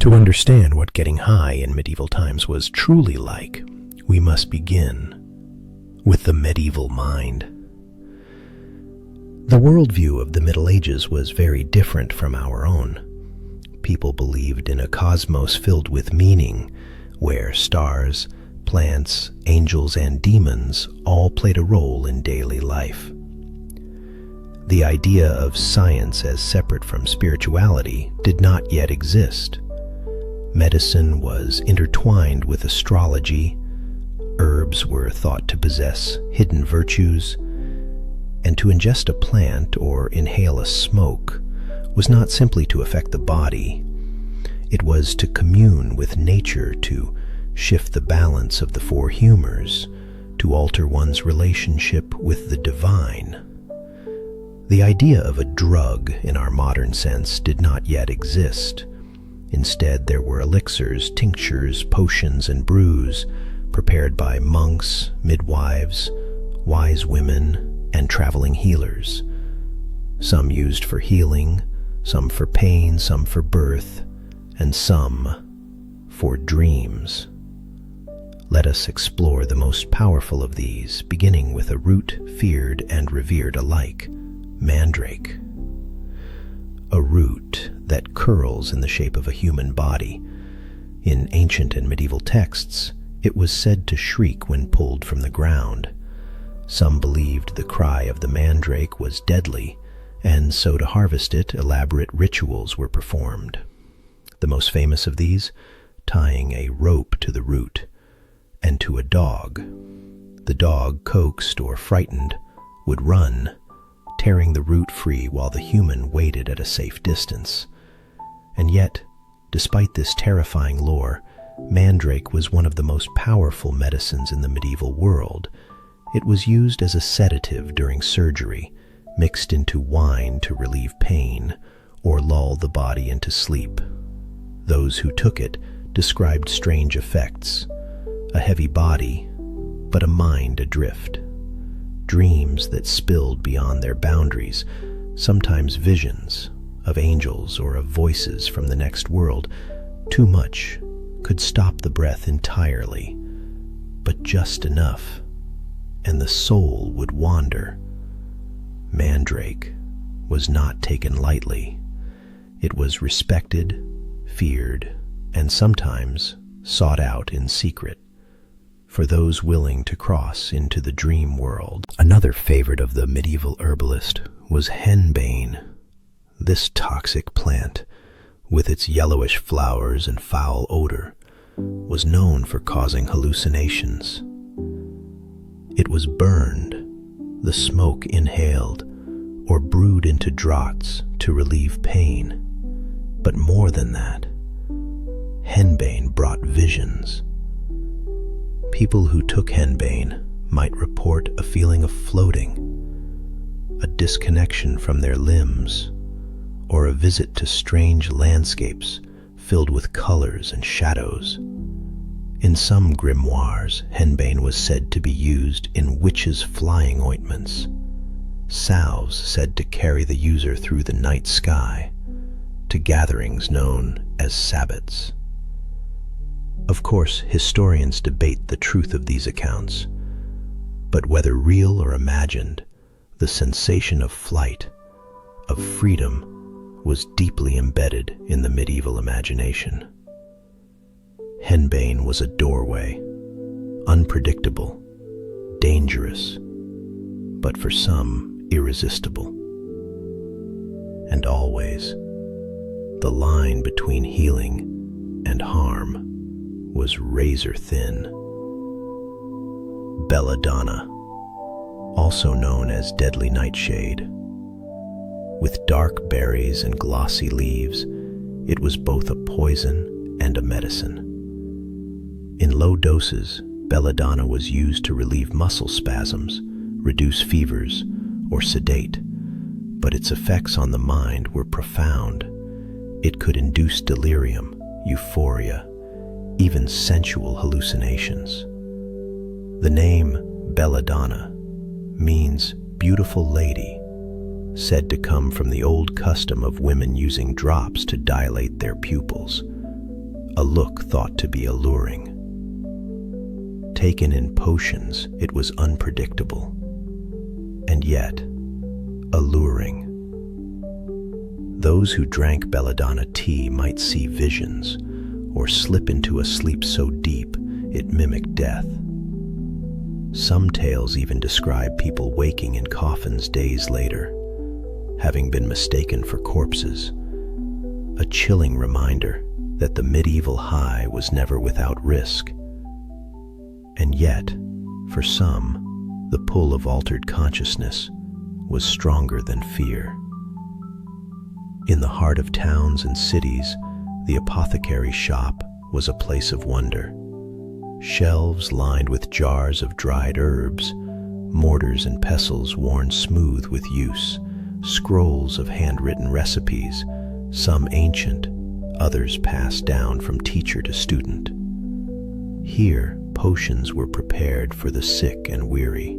To understand what getting high in medieval times was truly like, we must begin with the medieval mind. The worldview of the Middle Ages was very different from our own. People believed in a cosmos filled with meaning, where stars, plants, angels, and demons all played a role in daily life. The idea of science as separate from spirituality did not yet exist. Medicine was intertwined with astrology, herbs were thought to possess hidden virtues, and to ingest a plant or inhale a smoke was not simply to affect the body. It was to commune with nature, to shift the balance of the four humors, to alter one's relationship with the divine. The idea of a drug in our modern sense did not yet exist. Instead, there were elixirs, tinctures, potions, and brews prepared by monks, midwives, wise women, and traveling healers. Some used for healing, some for pain, some for birth, and some for dreams. Let us explore the most powerful of these, beginning with a root feared and revered alike, Mandrake. A root that curls in the shape of a human body. In ancient and medieval texts, it was said to shriek when pulled from the ground. Some believed the cry of the mandrake was deadly, and so to harvest it, elaborate rituals were performed. The most famous of these, tying a rope to the root and to a dog. The dog, coaxed or frightened, would run, tearing the root free while the human waited at a safe distance. And yet, despite this terrifying lore, Mandrake was one of the most powerful medicines in the medieval world. It was used as a sedative during surgery, mixed into wine to relieve pain or lull the body into sleep. Those who took it described strange effects: a heavy body, but a mind adrift. Dreams that spilled beyond their boundaries, sometimes visions of angels or of voices from the next world. Too much could stop the breath entirely, but just enough, and the soul would wander. Mandrake was not taken lightly. It was respected, feared, and sometimes sought out in secret for those willing to cross into the dream world. Another favorite of the medieval herbalist was henbane. This toxic plant, with its yellowish flowers and foul odor, was known for causing hallucinations. It was burned, the smoke inhaled, or brewed into draughts to relieve pain. But more than that, henbane brought visions. People who took henbane might report a feeling of floating, a disconnection from their limbs, or a visit to strange landscapes filled with colors and shadows. In some grimoires, henbane was said to be used in witches' flying ointments, salves said to carry the user through the night sky, to gatherings known as sabbats. Of course, historians debate the truth of these accounts, but whether real or imagined, the sensation of flight, of freedom, was deeply embedded in the medieval imagination. Henbane was a doorway, unpredictable, dangerous, but for some, irresistible. And always, the line between healing and harm was razor thin. Belladonna, also known as deadly nightshade. With dark berries and glossy leaves, it was both a poison and a medicine. In low doses, belladonna was used to relieve muscle spasms, reduce fevers, or sedate, but its effects on the mind were profound. It could induce delirium, euphoria, even sensual hallucinations. The name belladonna means beautiful lady, said to come from the old custom of women using drops to dilate their pupils. a look thought to be alluring. Taken in potions, it was unpredictable, and yet alluring. Those who drank belladonna tea might see visions or slip into a sleep so deep it mimicked death. Some tales even describe people waking in coffins days later, having been mistaken for corpses, a chilling reminder that the medieval high was never without risk. And yet, for some, the pull of altered consciousness was stronger than fear. In the heart of towns and cities, the apothecary shop was a place of wonder. Shelves lined with jars of dried herbs, mortars and pestles worn smooth with use, scrolls of handwritten recipes, some ancient, others passed down from teacher to student. Here, potions were prepared for the sick and weary,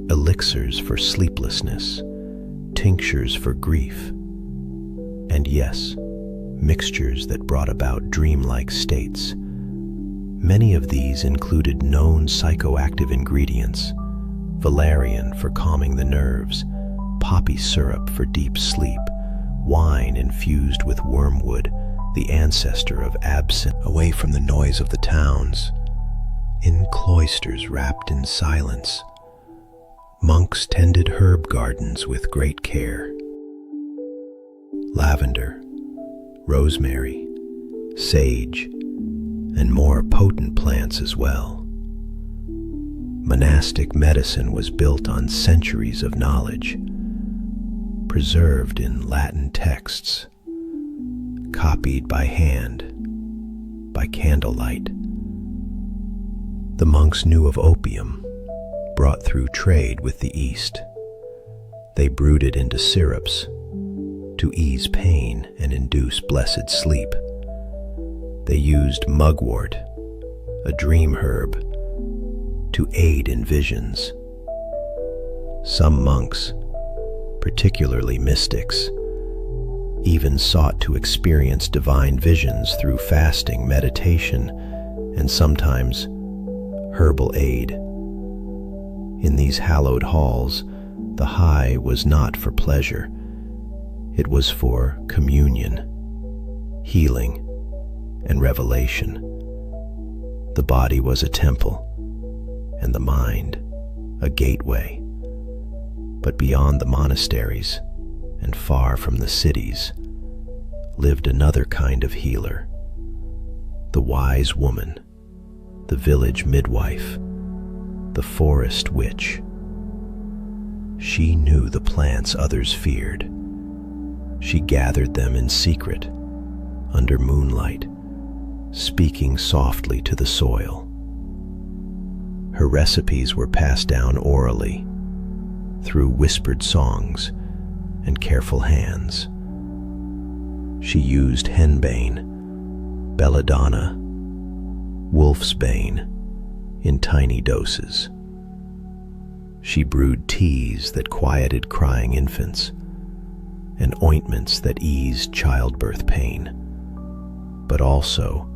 elixirs for sleeplessness, tinctures for grief, and yes, mixtures that brought about dreamlike states. Many of these included known psychoactive ingredients: valerian for calming the nerves, poppy syrup for deep sleep, wine infused with wormwood, the ancestor of absinthe. Away from the noise of the towns, in cloisters wrapped in silence, monks tended herb gardens with great care. Lavender, rosemary, sage, and more potent plants as well. Monastic medicine was built on centuries of knowledge, preserved in Latin texts, copied by hand, by candlelight. The monks knew of opium, brought through trade with the East. They brewed it into syrups to ease pain and induce blessed sleep. They used mugwort, a dream herb, to aid in visions. Some monks, particularly mystics, even sought to experience divine visions through fasting, meditation, and sometimes herbal aid. In these hallowed halls, the high was not for pleasure. It was for communion, healing, and revelation. The body was a temple, and the mind a gateway. But beyond the monasteries, and far from the cities, lived another kind of healer, the wise woman, the village midwife, the forest witch. She knew the plants others feared. She gathered them in secret, under moonlight, speaking softly to the soil. Her recipes were passed down orally, through whispered songs and careful hands. She used henbane, belladonna, wolf's bane in tiny doses. She brewed teas that quieted crying infants and ointments that eased childbirth pain, but also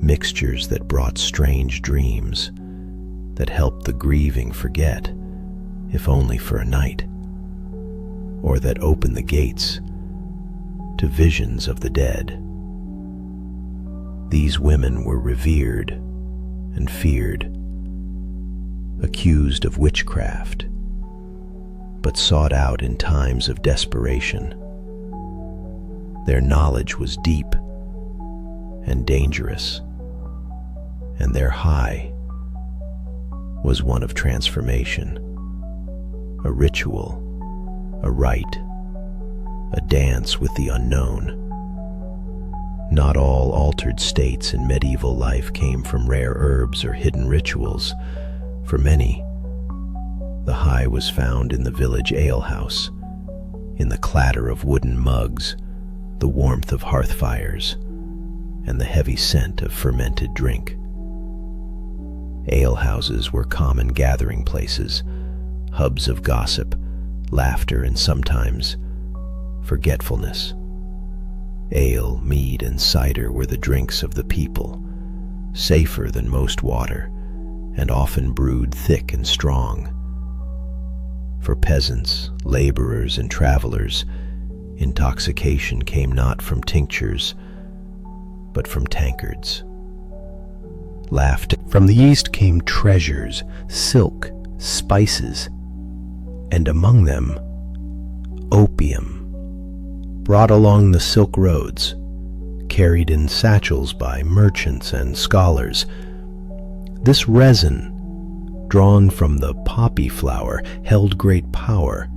mixtures that brought strange dreams that helped the grieving forget, if only for a night, or that opened the gates to visions of the dead. These women were revered and feared, accused of witchcraft, but sought out in times of desperation. Their knowledge was deep and dangerous, and their high was one of transformation, a ritual, a rite, a dance with the unknown. Not all altered states in medieval life came from rare herbs or hidden rituals. For many, the high was found in the village alehouse, in the clatter of wooden mugs, the warmth of hearth fires, and the heavy scent of fermented drink. Alehouses were common gathering places, hubs of gossip, laughter, and sometimes forgetfulness. Ale, mead, and cider were the drinks of the people, safer than most water, and often brewed thick and strong. For peasants, laborers, and travelers, intoxication came not from tinctures, but from tankards. Laughter. From the east came treasures, silk, spices, and among them, opium, brought along the silk roads, carried in satchels by merchants and scholars. This resin, drawn from the poppy flower, held great power.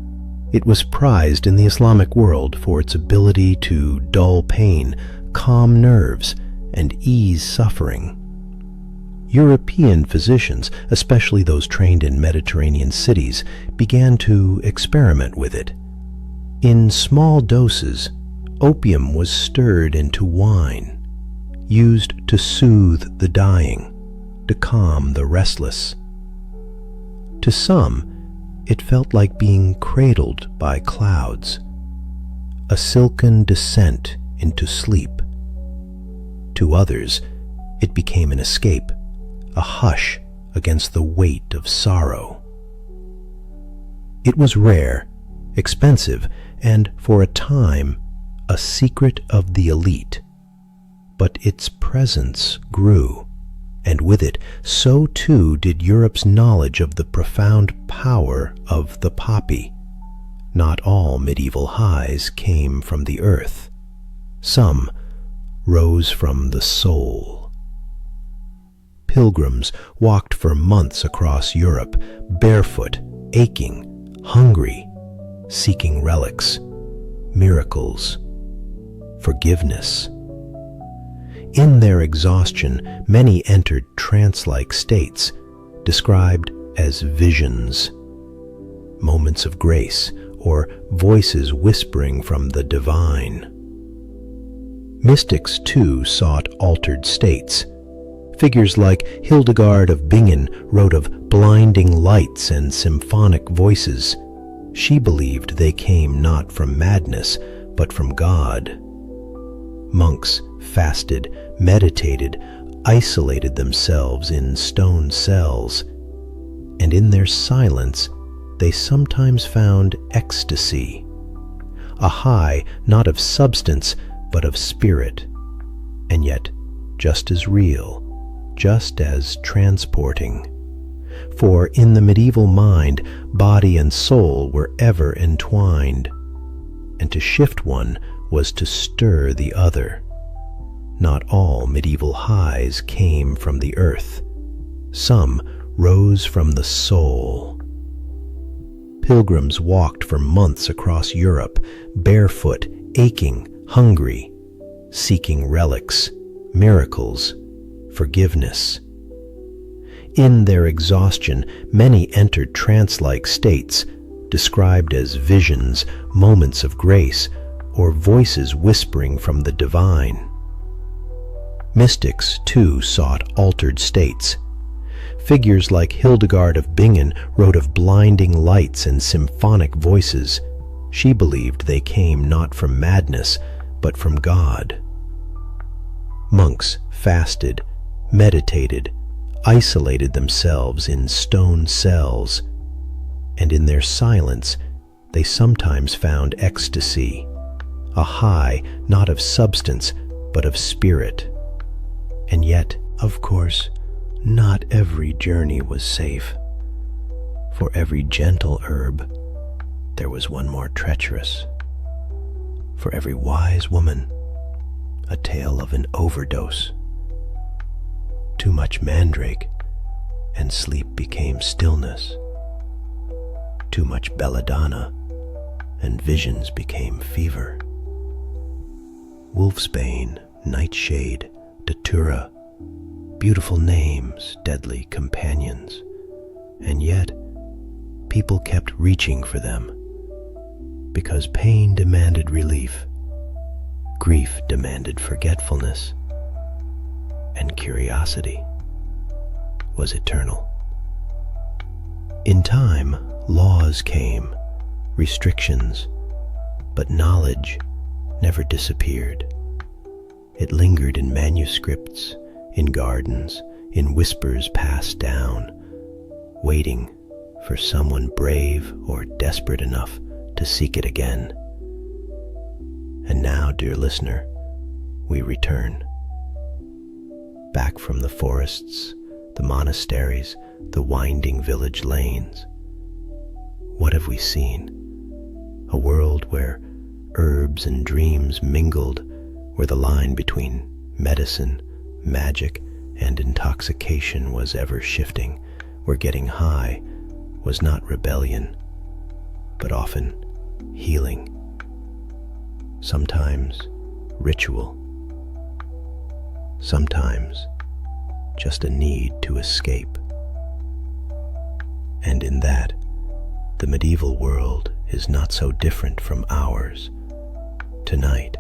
It was prized in the Islamic world for its ability to dull pain, calm nerves, and ease suffering. European physicians, especially those trained in Mediterranean cities, began to experiment with it. In small doses, opium was stirred into wine, used to soothe the dying, to calm the restless. To some, it felt like being cradled by clouds, a silken descent into sleep. To others, it became an escape, a hush against the weight of sorrow. It was rare, expensive, and for a time, a secret of the elite. But its presence grew, and with it, so too did Europe's knowledge of the profound power of the poppy. Not all medieval highs came from the earth. Some rose from the soul. Pilgrims walked for months across Europe, barefoot, aching, hungry, seeking relics, miracles, forgiveness. In their exhaustion, many entered trance-like states, described as visions, moments of grace, or voices whispering from the divine. Mystics, too, sought altered states. Figures like Hildegard of Bingen wrote of blinding lights and symphonic voices. She believed they came not from madness, but from God. Monks fasted, meditated, isolated themselves in stone cells, and in their silence they sometimes found ecstasy, a high not of substance but of spirit, and yet just as real, just as transporting. For in the medieval mind, body and soul were ever entwined, and to shift one was to stir the other. Not all medieval highs came from the earth. Some rose from the soul. Pilgrims walked for months across Europe, barefoot, aching, hungry, seeking relics, miracles, forgiveness. In their exhaustion, many entered trance-like states, described as visions, moments of grace, or voices whispering from the divine. Mystics, too, sought altered states. Figures like Hildegard of Bingen wrote of blinding lights and symphonic voices. She believed they came not from madness, but from God. Monks fasted, meditated, isolated themselves in stone cells, and in their silence they sometimes found ecstasy, a high not of substance but of spirit. And yet, of course, not every journey was safe. For every gentle herb, there was one more treacherous. For every wise woman, a tale of an overdose. Too much mandrake, and sleep became stillness. Too much belladonna, and visions became fever. Wolfsbane, nightshade, datura, beautiful names, deadly companions, and yet people kept reaching for them, because pain demanded relief, grief demanded forgetfulness, and curiosity was eternal. In time, laws came, restrictions, but knowledge never disappeared. It lingered in manuscripts, in gardens, in whispers passed down, waiting for someone brave or desperate enough to seek it again. And now, dear listener, we return. Back from the forests, the monasteries, the winding village lanes. What have we seen? A world where herbs and dreams mingled, where the line between medicine, magic, and intoxication was ever shifting, where getting high was not rebellion, but often healing. Sometimes ritual, sometimes just a need to escape. And in that, the medieval world is not so different from ours. Tonight,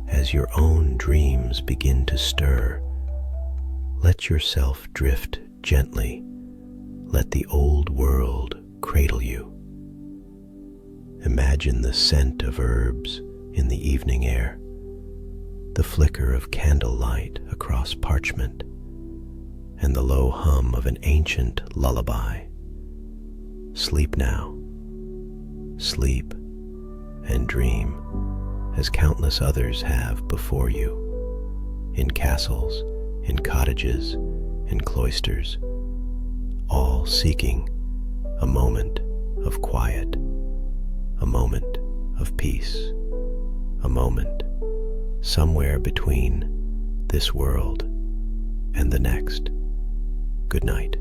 as your own dreams begin to stir, let yourself drift gently. Let the old world cradle you. Imagine the scent of herbs in the evening air, the flicker of candlelight across parchment, and the low hum of an ancient lullaby. Sleep now, sleep and dream as countless others have before you, in castles, in cottages, in cloisters, all seeking a moment of quiet, a moment of peace, a moment somewhere between this world and the next. Good night.